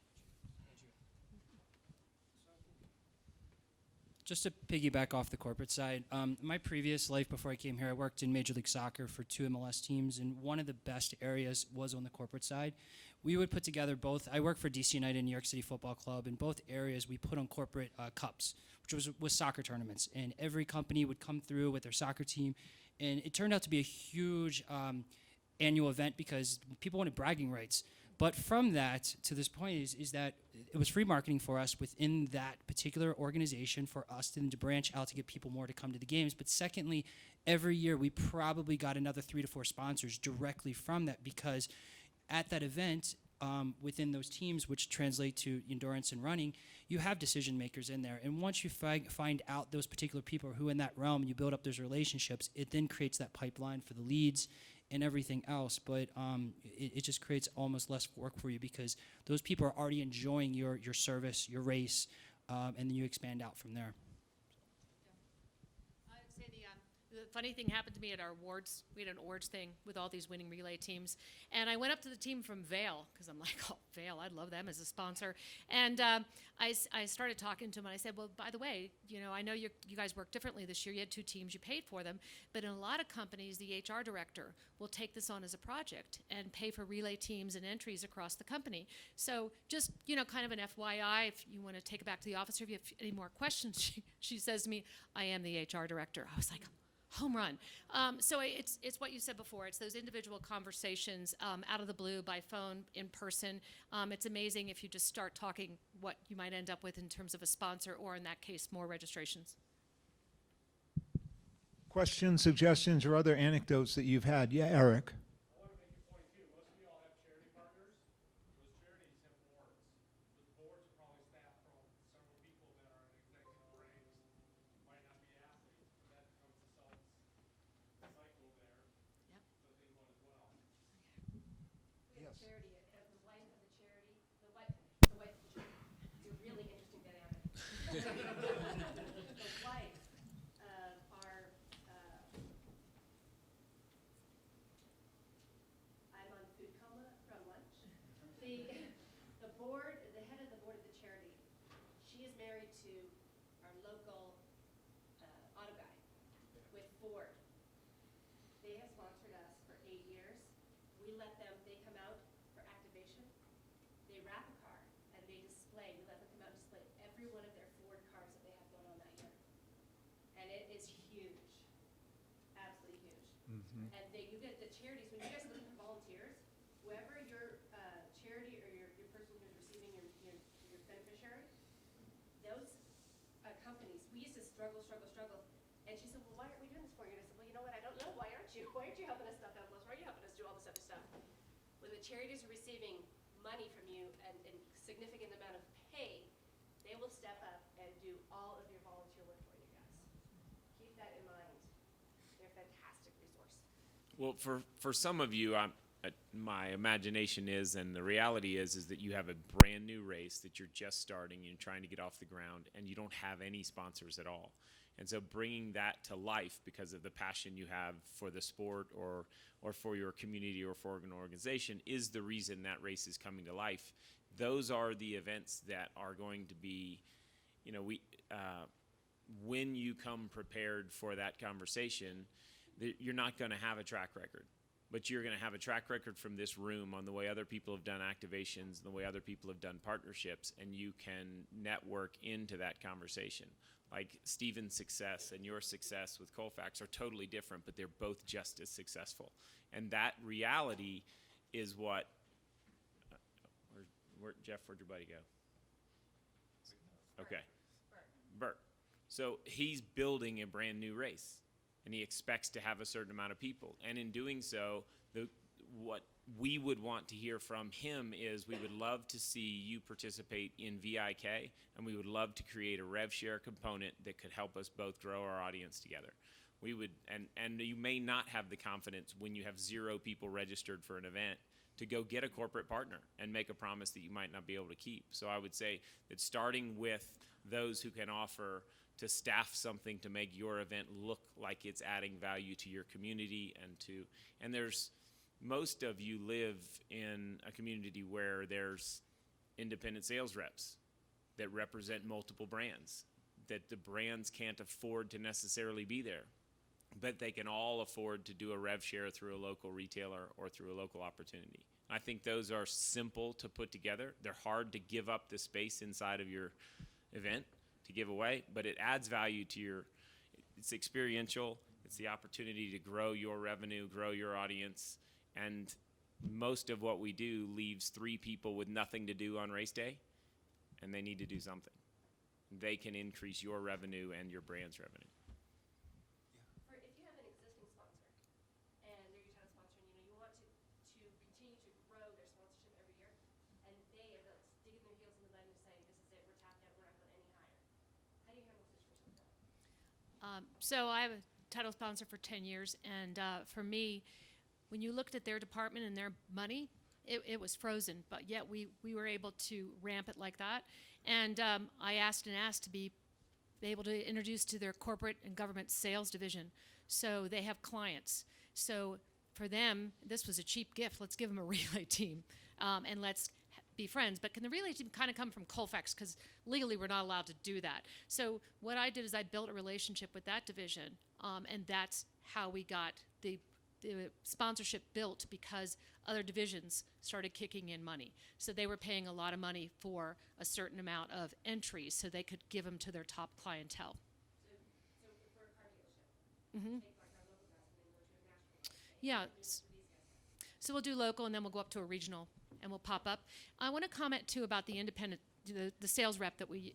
Just to piggyback off the corporate side, my previous life before I came here, I worked in Major League Soccer for 2 MLS teams, and one of the best areas was on the corporate side. We would put together both. I work for DC United and New York City Football Club. In both areas, we put on corporate cups, which was soccer tournaments, and every company would come through with their soccer team, and it turned out to be a huge annual event because people wanted bragging rights. But from that to this point is that it was free marketing for us within that particular organization for us to branch out to get people more to come to the games. But secondly, every year we probably got another 3 to 4 sponsors directly from that because at that event, within those teams, which translate to endurance and running, you have decision makers in there. And once you find out those particular people who are in that realm, you build up those relationships, it then creates that pipeline for the leads and everything else, but it just creates almost less work for you because those people are already enjoying your service, your race, and then you expand out from there. I would say the funny thing happened to me at our awards. We had an awards thing with all these winning relay teams. And I went up to the team from Vail, because I'm like, oh, Vail, I'd love them as a sponsor. And I started talking to them, and I said, well, by the way, I know you guys work differently this year. You had 2 teams, you paid for them. But in a lot of companies, the HR director will take this on as a project and pay for relay teams and entries across the company. So just, kind of an FYI, if you want to take it back to the officer, if you have any more questions, she says to me, I am the HR director. I was like, home run. So it's what you said before. It's those individual conversations out of the blue, by phone, in person. It's amazing if you just start talking what you might end up with in terms of a sponsor or, in that case, more registrations. Questions, suggestions, or other anecdotes that you've had? Yeah, Eric. I want to make a point too. Most of you all have charity partners. Those charities have boards. Those boards are probably staffed from several people that are in executive ranks, might not be athletes, but that becomes the cycle there. Yep. So things on as well. We have Yes. charity, the wife of the charity, the wife of the charity. It's a really interesting dynamic. The wife of our, I'm on food coma from lunch. The board, the head of the board of the charity, she is married to our local auto guy with Ford. They have sponsored us for 8 years. We let them, they come out for activation. They wrap a car and they display, we let them come out and display every one of their Ford cars that they have going on that year. And it is huge, absolutely huge. And you get the charities, when you guys are looking for volunteers, whoever your charity or your person who's receiving your beneficiary, those companies, we used to struggle. And she said, well, why aren't we doing this for you? And I said, well, you know what, I don't know, why aren't you? Why aren't you helping us stuff out? Why are you helping us do all this other stuff? When the charities are receiving money from you and significant amount of pay, they will step up and do all of your volunteer work for you guys. Keep that in mind. They're a fantastic resource. Well, for some of you, my imagination is, and the reality is that you have a brand new race that you're just starting, you're trying to get off the ground, and you don't have any sponsors at all. And so bringing that to life because of the passion you have for the sport or for your community or for an organization is the reason that race is coming to life. Those are the events that are going to be, when you come prepared for that conversation, you're not going to have a track record. but you're going to have a track record from this room on the way other people have done activations, the way other people have done partnerships, and you can network into that conversation. Like Stephen's success and your success with Colfax are totally different, but they're both just as successful. And that reality is what, Jeff, where'd your buddy go? Okay. Bert. So he's building a brand new race, and he expects to have a certain amount of people. And in doing so, what we would want to hear from him is we would love to see you participate in VIK, and we would love to create a rev share component that could help us both grow our audience together. We would, and you may not have the confidence when you have 0 people registered for an event to go get a corporate partner and make a promise that you might not be able to keep. So I would say that starting with those who can offer to staff something to make your event look like it's adding value to your community and there's, most of you live in a community where there's independent sales reps that represent multiple brands, that the brands can't afford to necessarily be there, but they can all afford to do a rev share through a local retailer or through a local opportunity. I think those are simple to put together. They're hard to give up the space inside of your event to give away, but it adds value to it's experiential. It's the opportunity to grow your revenue, grow your audience, and most of what we do leaves 3 people with nothing to do on race day, and they need to do something. They can increase your revenue and your brand's revenue. If you have an existing sponsor and they're your title sponsor, and you want to continue to grow their sponsorship every year, and they are digging their heels in the mud and saying, "This is it, we're tapped out, we're not going any higher." How do you handle a situation like that? So I have a title sponsor for 10 years, and for me, when you looked at their department and their money, it was frozen, but yet we were able to ramp it like that. And I asked to be able to introduce to their corporate and government sales division. So they have clients. So for them, this was a cheap gift. Let's give them a relay team and let's be friends. But can the relay team kind of come from Colfax? Because legally we're not allowed to do that. So what I did is I built a relationship with that division, and that's how we got the sponsorship built, because other divisions started kicking in money. So they were paying a lot of money for a certain amount of entries so they could give them to their top clientele. So for a car dealership, take like our local guys and then go to a national guy. Yeah. What do these guys have? So we'll do local, and then we'll go up to a regional, and we'll pop up. I want to comment too about the independent, the sales rep that we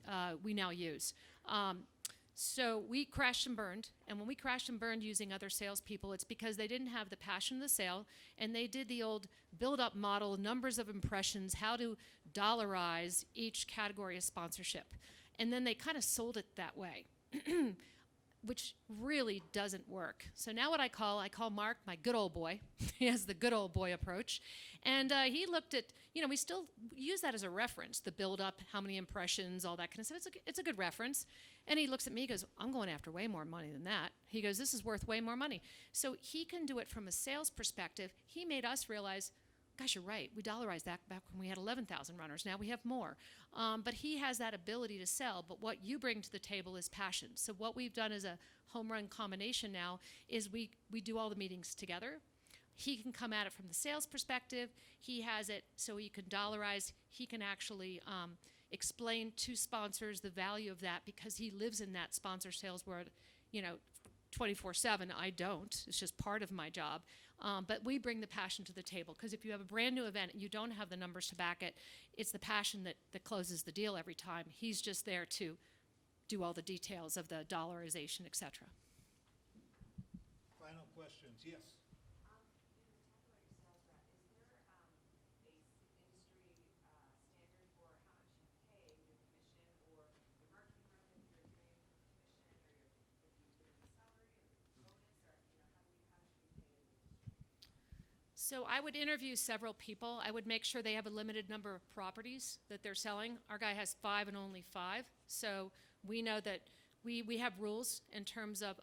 now use. So we crashed and burned, and when we crashed and burned using other salespeople, it's because they didn't have the passion of the sale, and they did the old build-up model, numbers of impressions, how to dollarize each category of sponsorship, and then they kind of sold it that way. Which really doesn't work. So now what I call Mark my good old boy. He has the good old boy approach. And he looked at, we still use that as a reference, the build up, how many impressions, all that kind of stuff. It's a good reference. And he looks at me, he goes, I'm going after way more money than that. He goes, this is worth way more money. So he can do it from a sales perspective. He made us realize, gosh, you're right. We dollarized that back when we had 11,000 runners. Now we have more. But he has that ability to sell. But what you bring to the table is passion. So what we've done as a home run combination now is we do all the meetings together. He can come at it from the sales perspective. He has it so he can dollarize. He can actually explain to sponsors the value of that, because he lives in that sponsor sales world, 24/7. I don't. It's just part of my job. But we bring the passion to the table, because if you have a brand new event and you don't have the numbers to back it, it's the passion that closes the deal every time. He's just there to do all the details of the dollarization, et cetera. Final questions, yes. You were talking about your sales rep. Is there a industry standard for how much you pay your commission, or your marketing rep if you're doing commission, or if you do a salary or bonus, or how should we pay in the industry? So I would interview several people. I would make sure they have a limited number of properties that they're selling. Our guy has 5 and only 5. So we know that we have rules in terms of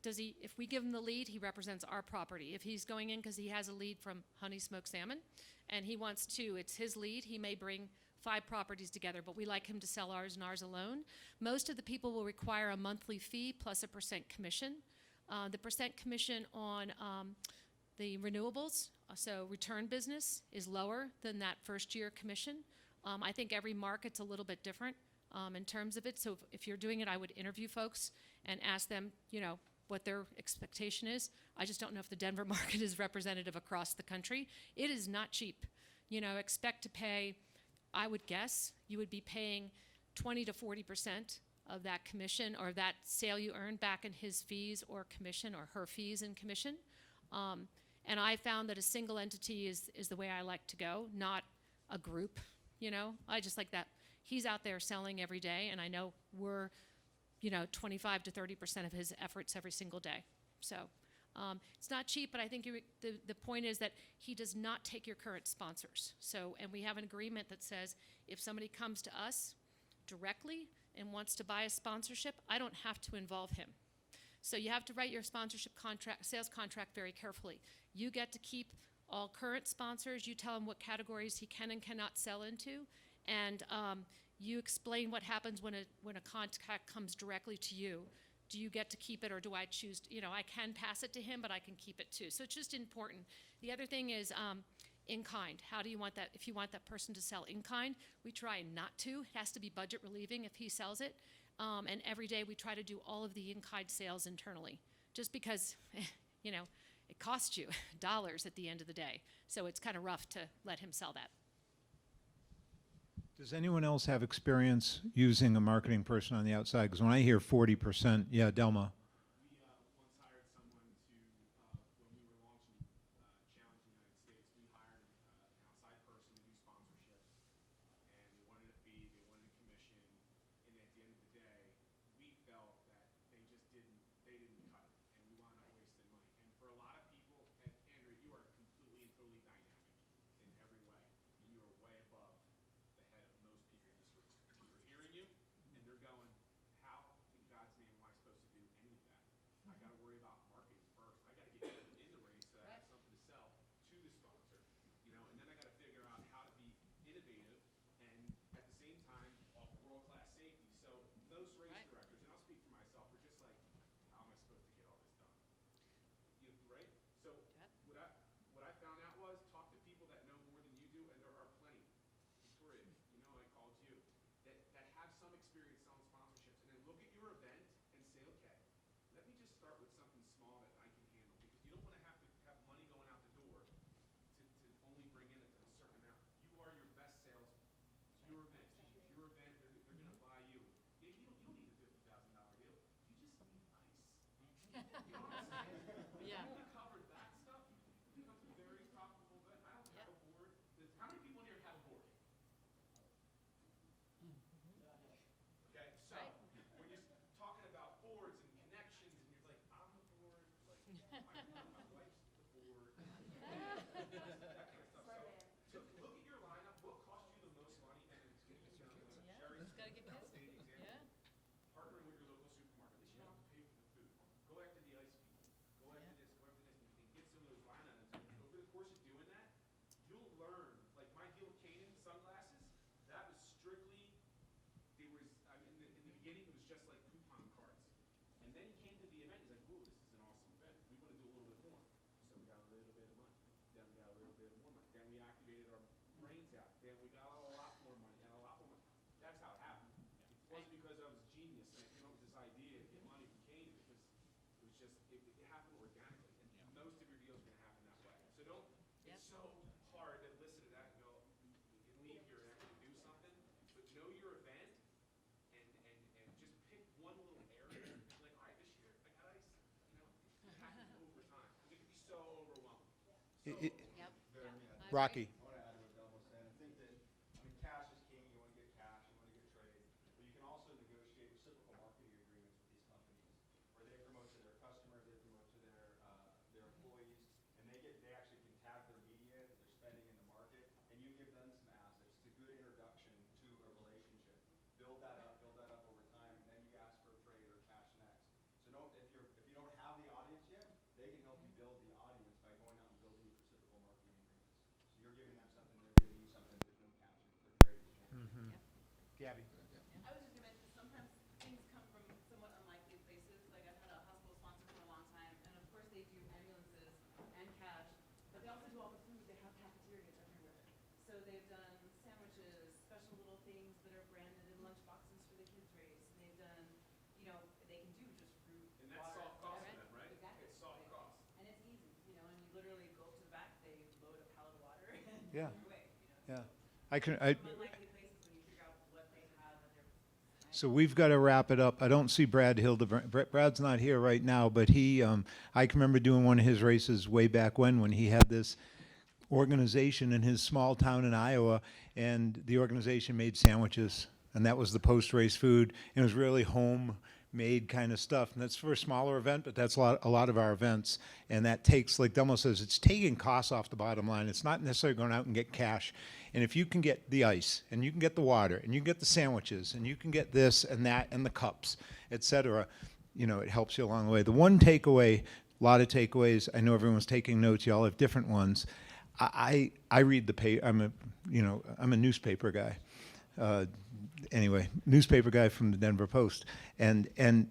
if we give him the lead, he represents our property. If he's going in because he has a lead from Honey Smoked Salmon and he wants it's his lead, he may bring 5 properties together, but we like him to sell ours and ours alone. Most of the people will require a monthly fee plus a % commission. The % commission on The renewables, so return business, is lower than that first year commission. I think every market's a little bit different in terms of it. So if you're doing it, I would interview folks and ask them, what their expectation is. I just don't know if the Denver market is representative across the country. It is not cheap. Expect to pay, I would guess, you would be paying 20 to 40% of that commission or that sale you earn back in his fees or commission or her fees and commission. And I found that a single entity is the way I like to go, not a group. I just like that he's out there selling every day, and I know we're 25 to 30% of his efforts every single day. So it's not cheap, but I think the point is that he does not take your current sponsors. So, and we have an agreement that says if somebody comes to us directly and wants to buy a sponsorship, I don't have to involve him. So you have to write your sponsorship contract, sales contract very carefully. You get to keep all current sponsors. You tell him what categories he can and cannot sell into, and you explain what happens when a contract comes directly to you. Do you get to keep it, or do I choose I can pass it to him, but I can keep it too. So it's just important. The other thing is in kind. How do you want that? If you want that person to sell in kind, we try not to. It has to be budget relieving if he sells it. And every day we try to do all of the in kind sales internally, just because it costs you dollars at the end of the day. So it's kind of rough to let him sell that. Does anyone else have experience using a marketing person on the outside? Because when I hear 40%, yeah, Delma. We once hired someone to, when we were launching Challenge United States, we hired an outside person to do sponsorships. And they wanted a fee, they wanted a commission. And at the end of the day, we felt that they didn't cut it. And we wound up wasting money. And for a lot of people, and Andrew, you are completely and totally dynamic in every way. And you are way above the head of most people in this room. People are hearing you, and they're going, how in God's name am I supposed to do any of that? I got to worry about marketing first. I got to get in the race so I have something to sell to the sponsor, and then I got to figure out how to be innovative and at the same time offer world-class safety. So most race directors, and I'll speak for myself, are just like, how am I supposed to get all this done? Right? So what I found out was talk to people that know more than you do, and there are plenty. Victoria, I called you, that have some experience selling sponsorships, and then look at your event and say, okay, let me just start with something small that I can handle, because you don't want to have money going out the door to only bring in a certain amount. You are your best salesman. It's your event. It's your event. They're going to buy you. You don't need a $50,000 deal. You just need ice. You know what I'm saying? Yeah. If you cover that stuff, it becomes a very profitable event. I don't have a board. How many people in here have a board? Okay, so when you're talking about boards and connections, and you're like, I'm the board, like my wife's the board, that kind of stuff. So look at your lineup. What costs you the most money? And it's going to be Sherry's outstanding example. Partnering with your local supermarket. At least you don't have to pay for the food. Go after the ice people. Go after this. Go after this, and get some of those line items. And over the course of doing that, you'll learn. Like my deal with Kanan sunglasses, that was strictly. In the beginning, it was just like coupon cards. And then he came to the event, he's like, ooh, this is an awesome event. We want to do a little bit more. So we got a little bit of money. Then we got a little bit more money. Then we activated our brains out. Then we got a lot more money and a lot more money. That's how it happened. It wasn't because I was a genius and I came up with this idea to get money from Kane. It was just, it happened organically. And most of your deals are going to happen that way. So don't, it's so hard to listen to that and go, and leave here and actually do something. But know your event. And just pick one little area. Like, all right, this year I got ice. It happens over time. It can be so overwhelming. Rocky. I want to add to what Del was saying. I think that, cash is king. You want to get cash. You want to get trade. But you can also negotiate reciprocal marketing agreements with these companies, where they promote to their customers, they promote to their employees, and they actually can tag their media that they're spending in the market, and you give them some assets. It's a good introduction to a relationship. Build that up over time, and then you ask for a trade or cash next. So if you don't have the audience yet, they can help you build the audience by going out and building reciprocal marketing agreements. So you're giving them something, they're giving you something. There's no catch. They're great. Gabby. I was just gonna mention, sometimes things come from somewhat unlikely places. Like I've had a hospital sponsor for a long time, and of course they do ambulances and cash things that are branded in lunch boxes for the kids' race. And they've done, you know, they can do just fruit, And that's water, soft cost whatever. then, right? Exactly. It's soft cost. And it's easy, you know, and you literally go up to the back, they load a pallet of water and Yeah. you're away, you know. Yeah. I can. I, Unlikely places when you figure out what they have at their. So we've got to wrap it up. I don't see Brad Hildebrand. Brad's not here right now, but I can remember doing one of his races way back when he had this organization in his small town in Iowa, and the organization made sandwiches, and that was the post-race food. And it was really homemade kind of stuff, and that's for a smaller event, but that's a lot of our events. And that takes, like Delmo says, it's taking costs off the bottom line. It's not necessarily going out and get cash. And if you can get the ice, and you can get the water, and you can get the sandwiches, and you can get this and that and the cups, etc., you know, it helps you along the way. The one takeaway, a lot of takeaways. I know everyone's taking notes. Y'all have different ones. I read the paper. I'm a newspaper guy. Anyway, newspaper guy from the Denver Post, and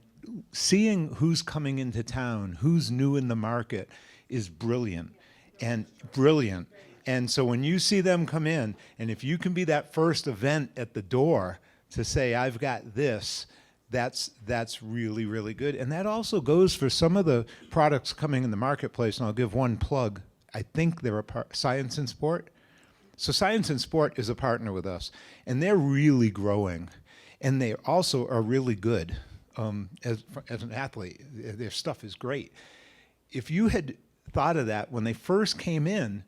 seeing who's coming into town, who's new in the market, is brilliant. And so when you see them come in, and if you can be that first event at the door to say, I've got this, that's really, really good. And that also goes for some of the products coming in the marketplace, and I'll give one plug. I think they're Science and Sport. So Science and Sport is a partner with us, and they're really growing, and they also are really good as an athlete. Their stuff is great. If you had thought of that when they first came in,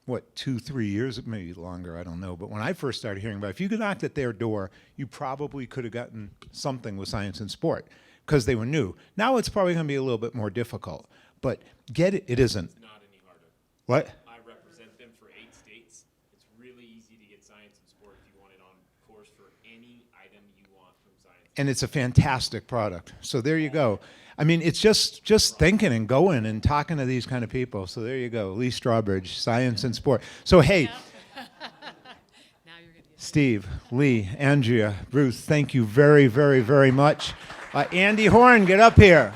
2-3 years, maybe longer, I don't know. But when I first started hearing about it, if you could knock at their door, you probably could have gotten something with Science and Sport because they were new. Now it's probably going to be a little bit more difficult. But get it, it isn't. It's not any harder. What? I represent them for 8 states. It's really easy to get Science and Sport if you want it on course for any item you want from Science. And it's a fantastic product. So there you go. I mean, it's just thinking and going and talking to these kind of people. So there you go. Lee Strawbridge, Science and Sport. So hey, Now you're gonna get. Steve, Lee, Andrea, Bruce, thank you very, very, very much. Andy Horn, get up here.